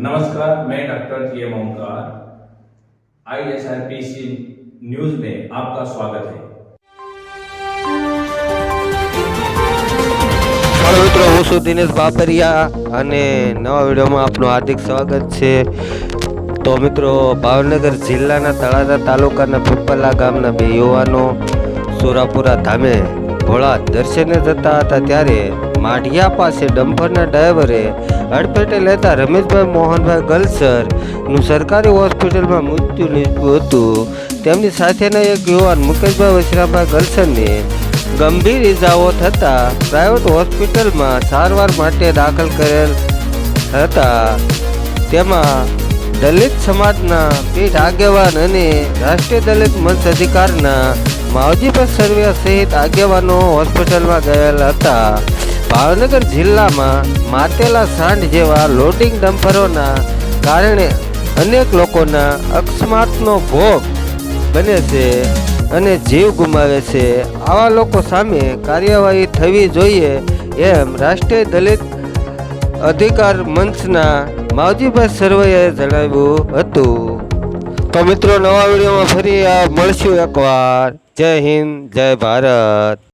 नमस्कार, मैं doctor T M Omkar. ISRPC news में आपका स्वागत है। हेलो મિત્રો, હું છું દિનેશ બાપરિયા અને નવા વિડીયોમાં આપનું હાર્દિક સ્વાગત છે। તો મિત્રો, ભાવનગર જિલ્લાના તળાજા તાલુકાના પીપલા ગામના બે યુવાનો સુરાપુરા ધામે ભોળા દર્શને જતા હતા ત્યારે માઢિયા પાસે ડમ્પરના ડ્રાઈવરે અડફેટે લેતા રમેશભાઈ મોહનભાઈ ગલસરનું સરકારી હોસ્પિટલમાં મૃત્યુ નીપજ્યું હતું। તેમની સાથેના એક યુવાન મુકેશભાઈ વશરામભાઈ ગલસરને ગંભીર ઇજાઓ થતાં પ્રાઇવેટ હોસ્પિટલમાં સારવાર માટે દાખલ કરેલ હતા। તેમાં દલિત સમાજના પીઠ આગેવાન અને રાષ્ટ્રીય દલિત મંચ અધિકારના માવજીભાઈ સરવૈયા સહિત આગેવાનો હોસ્પિટલમાં ગયેલ હતા। ભાવનગર જિલ્લામાં માતેલા સાંઢ જેવા લોડિંગ ડમ્પરોના કારણે અનેક લોકોના અકસ્માતનો ભોગ બને છે અને જીવ ગુમાવે છે। આવા લોકો સામે કાર્યવાહી થવી જોઈએ એમ રાષ્ટ્રીય દલિત અધિકાર મંચના માવજીભાઈ સરવૈયાએ જણાવ્યું હતું। તો મિત્રો, નવા વિડીયોમાં ફરી મળશું એકવાર। જય હિન્દ, જય ભારત।